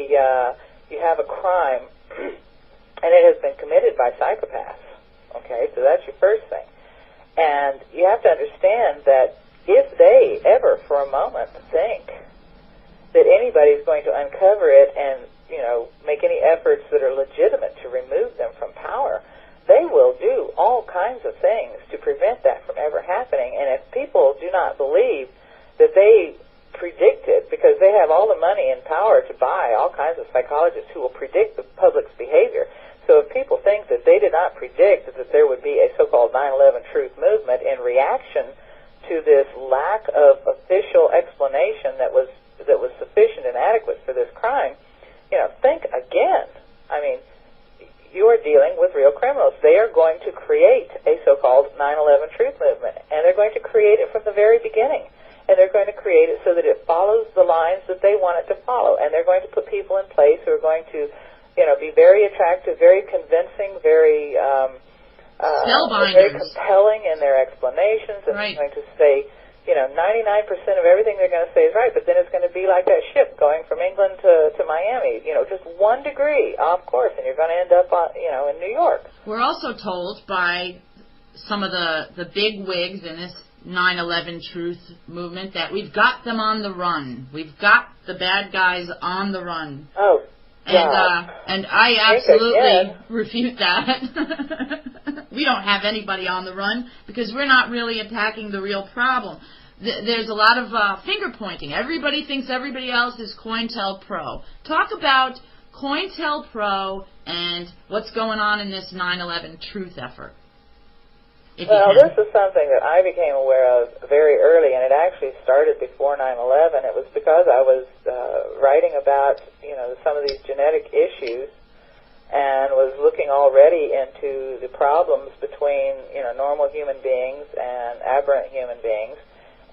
you have a crime, and it has been committed by psychopaths. Okay, so that's your first thing. And you have to understand that if they ever for a moment think that anybody's going to uncover it and, make any efforts that are legitimate to remove them from power, they will do all kinds of things to prevent that from ever happening. And if people do not believe that they predicted, because they have all the money and power to buy all kinds of psychologists who will predict the public's behavior. So if people think that they did not predict that there would be a so-called 9/11 truth movement in reaction to this lack of official explanation that was sufficient and adequate for this crime, think again. I mean, you are dealing with real criminals. They are going to create a so-called 9/11 truth movement, and they're going to create it from the very beginning. And they're going to create it so that it follows the lines that they want it to follow. And they're going to put people in place who are going to, be very attractive, very convincing, very compelling in their explanations. And right. They're going to say, 99% of everything they're going to say is right, but then it's going to be like that ship going from England to Miami, just 1 degree off course, and you're going to end up, in New York. We're also told by some of the big wigs in this 9/11 truth movement that we've got them on the run. We've got the bad guys on the run. Oh, God. And I absolutely refute that. We don't have anybody on the run because we're not really attacking the real problem. There's a lot of finger-pointing. Everybody thinks everybody else is COINTELPRO. Talk about COINTELPRO and what's going on in this 9/11 truth effort. Well, this is something that I became aware of very early, and it actually started before 9/11. It was because I was writing about, some of these genetic issues and was looking already into the problems between, normal human beings and aberrant human beings.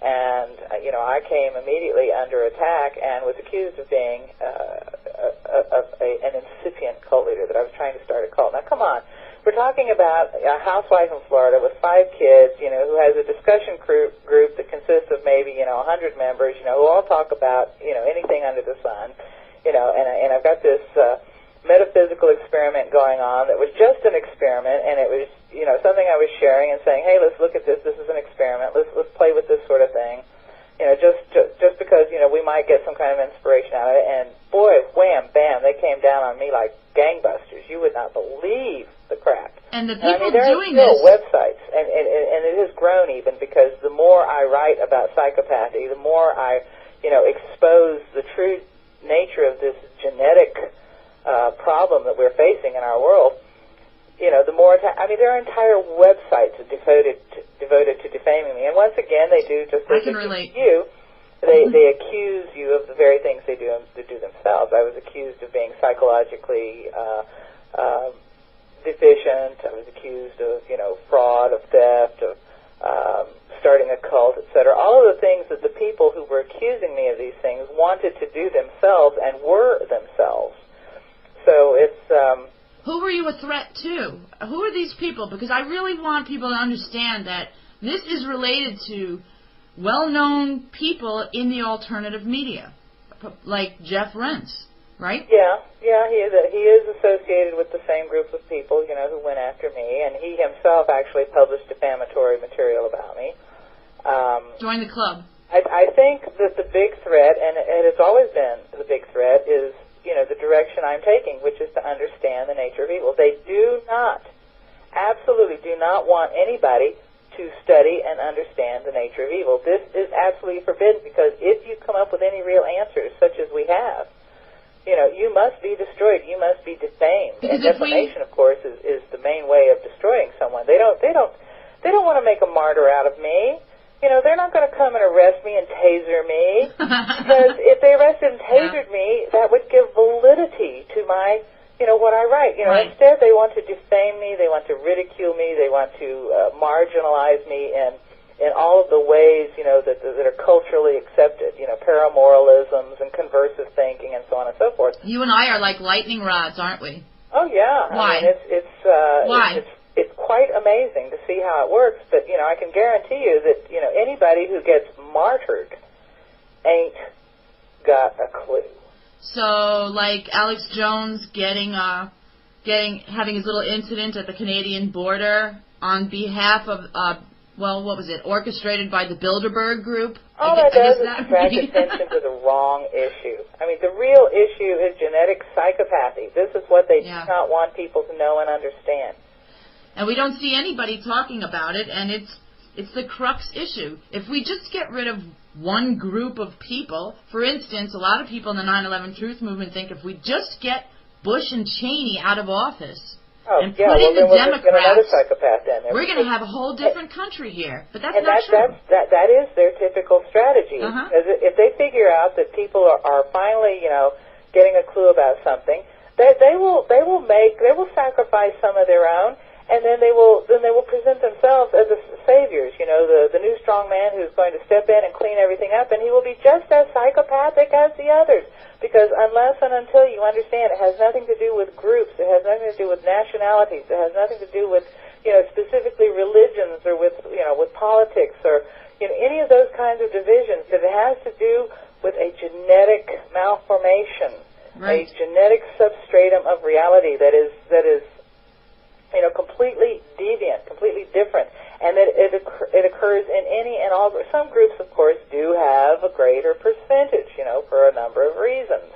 And, I came immediately under attack and was accused of being an incipient cult leader, that I was trying to start a cult. Now, come on. We're talking about a housewife in Florida with 5 kids, who has a discussion group that consists of maybe, 100 members, who all talk about, anything under the sun, and I've got this metaphysical experiment going on that was just an experiment, and it was, something I was sharing and saying, hey, let's look at this. This is an experiment. Let's play with this sort of thing. Just because, we might get some kind of inspiration out of it. And boy, wham, bam, they came down on me like gangbusters. You would not believe the crap. And the people doing this... websites, and it has grown even because the more I write about psychopathy, the more I, expose the true nature of this genetic problem that we're facing in our world, the more, there are entire websites devoted to defaming me. And once again, they do just as you. They accuse you of the very things they do themselves. I was accused of being psychologically deficient. I was accused of, fraud, of theft, of starting a cult, etc. All of the things that the people who were accusing me of these things wanted to do themselves and were themselves. So it's... Who were you a threat to? Who are these people? Because I really want people to understand that this is related to well-known people in the alternative media, like Jeff Rense, right? Yeah, he is associated with the same group of people, who went after me, and he himself actually published defamatory material about me. Join the club. I think that the big threat, and it has always been the big threat, is the direction I'm taking, which is to understand the nature of evil. They absolutely do not want anybody to study and understand the nature of evil. This is absolutely forbidden, because if you come up with any real answers, such as we have, you must be destroyed. You must be defamed. And defamation, of course, is the main way of destroying someone. They don't want to make a martyr out of me. They're not going to come and arrest me and taser me, because if they arrested and tasered me, that would give validity to my, what I write. Right. Instead, they want to defame me, they want to ridicule me, they want to marginalize me in all of the ways, that are culturally accepted, paramoralisms and conversive thinking and so on and so forth. You and I are like lightning rods, aren't we? Oh, yeah. Why? Why? It's quite amazing to see how it works, but, I can guarantee you that, anybody who gets martyred ain't got a clue. So, like Alex Jones having his little incident at the Canadian border on behalf of, what was it, orchestrated by the Bilderberg Group? All that does is attract attention to the wrong issue. I mean, the real issue is genetic psychopathy. This is what they do not want people to know and understand. And we don't see anybody talking about it, and it's the crux issue. If we just get rid of one group of people, for instance, a lot of people in the 9/11 Truth Movement think if we just get Bush and Cheney out of office and put in the Democrats, we're going to have a whole different country here. But that's not true. That is their typical strategy. Because if they figure out that people are finally, getting a clue about something, they will sacrifice some of their own. And then they will present themselves as the saviors, the new strong man who's going to step in and clean everything up, and he will be just as psychopathic as the others. Because unless and until you understand it has nothing to do with groups, it has nothing to do with nationalities, it has nothing to do with, specifically religions or with politics or, any of those kinds of divisions, that it has to do with a genetic malformation, a genetic substratum of reality that is completely deviant, completely different, and that it occurs in any and all. Some groups, of course, do have a greater percentage, for a number of reasons.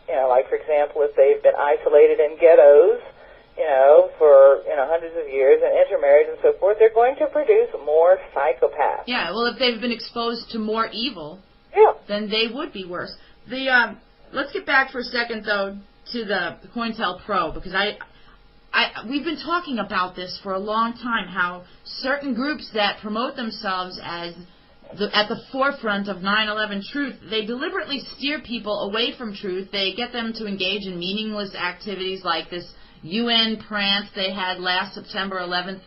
Like, for example, if they've been isolated in ghettos, for, hundreds of years and intermarried and so forth, they're going to produce more psychopaths. Yeah, well, if they've been exposed to more evil, then they would be worse. Let's get back for a second, though, to the COINTELPRO, because we've been talking about this for a long time, how certain groups that promote themselves as at the forefront of 9/11 truth, they deliberately steer people away from truth. They get them to engage in meaningless activities like this UN prance they had last September 11th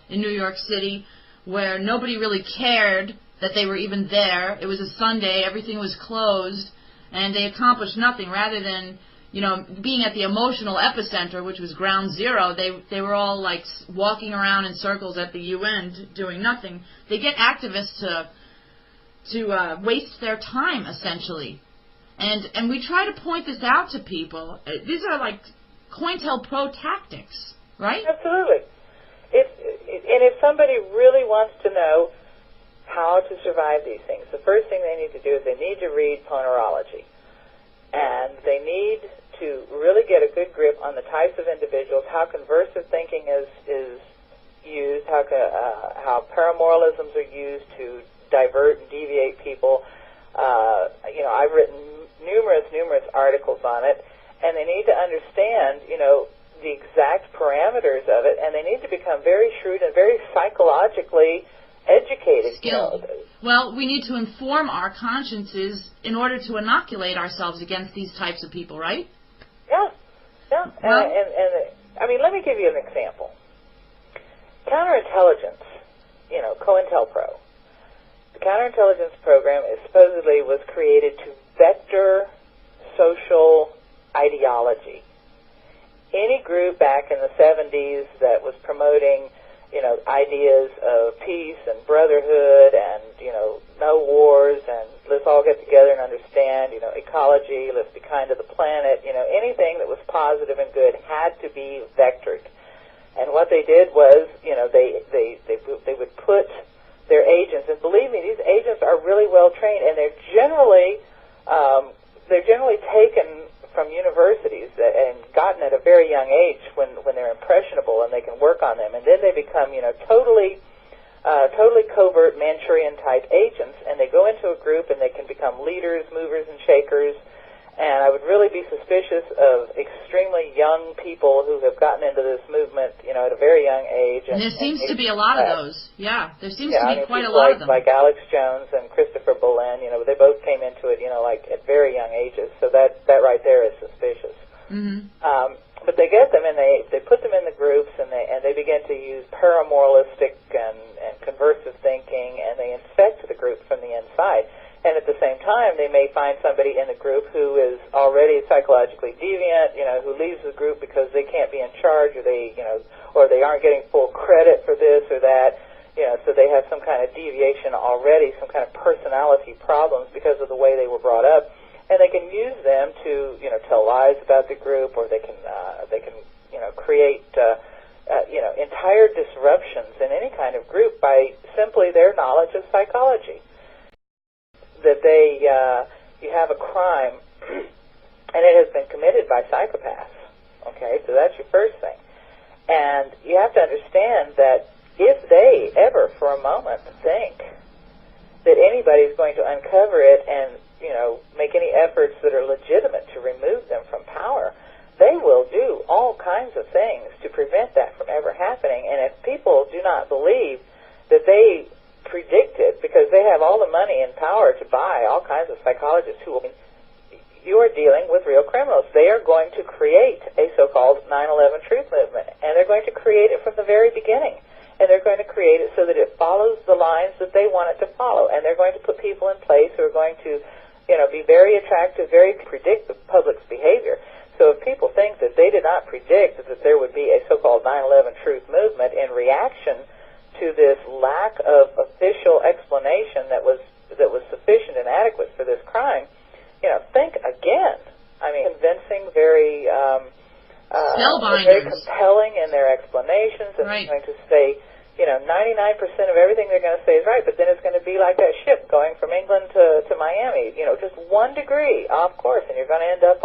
in New York City, where nobody really cared that they were even there. It was a Sunday, everything was closed, and they accomplished nothing. Rather than being at the emotional epicenter, which was ground zero, they were all like walking around in circles at the UN doing nothing. They get activists to waste their time, essentially. And we try to point this out to people. These are like COINTELPRO tactics, right? Absolutely. If somebody really wants to know how to survive these things, the first thing they need to do is they need to read ponerology. And they need to really get a good grip on the types of individuals, how conversive thinking is used, how paramoralisms are used to divert and deviate people. I've written numerous articles on it, and they need to understand, the exact parameters of it, and they need to become very shrewd and very psychologically educated. Skilled. Well, we need to inform our consciences in order to inoculate ourselves against these types of people, right? Yeah. Well, and let me give you an example. Counterintelligence, COINTELPRO. The counterintelligence program supposedly was created to vector social ideology. Any group back in the 70s that was promoting ideas of peace and brotherhood and, no wars and let's all get together and understand, ecology, let's be kind to the planet, anything that was positive and good had to be vectored. And what they did was, they would put their agents, and believe me, these agents are really well trained, and they're generally taken from universities and gotten at a very young age when they're impressionable and they can work on them, and then they become totally covert Manchurian type agents, and they go into a group and they can become leaders, movers and shakers. And I would really be suspicious of extremely young people who have gotten into this movement, at a very young age. And there seems to be a lot of those. Yeah, there seems to be quite a lot of them. Like Alex Jones and Christopher Bolen, they both came into it, like at very young ages. So that right there is suspicious. Mm-hmm. But they get them and they put them in the groups and they begin to use paramoralistic and conversive thinking, and they infect the group from the inside. And at the same time, they may find somebody in the group who is already psychologically deviant, who leaves the group because they can't be in charge, or they aren't getting full credit for this or that, so they have some kind of deviation already, some kind of personality problems because of the way they were brought up. and they can use them to, tell lies about the group, or they can create, entire disruptions in any kind of group by simply their knowledge of psychology. That you have a crime, and it has been committed by psychopaths. Okay, so that's your first thing. And you have to understand that if they ever for a moment think that anybody's going to uncover it and, make any efforts that are legitimate to remove them from power, they will do all kinds of things to prevent that from ever happening. And if people do not believe that they predicted, because they have all the money and power to buy all kinds of psychologists who will, you are dealing with real criminals. They are going to create a so-called 9/11 truth movement, and they're going to create it from the very beginning. And they're going to create it so that it follows the lines that they want it to follow. And they're going to put people in place who are going to, be very attractive, very predict the public's behavior. So if people think that they did not predict that there would be a so-called 9/11 truth movement in reaction to this lack of official explanation that was sufficient and adequate for this crime, think again. I mean, convincing, very compelling in their explanations, and right. They're going to say, 99% of everything they're going to say is right, but then it's going to be like that ship going from England to Miami, just 1 degree off course, and you're going to end up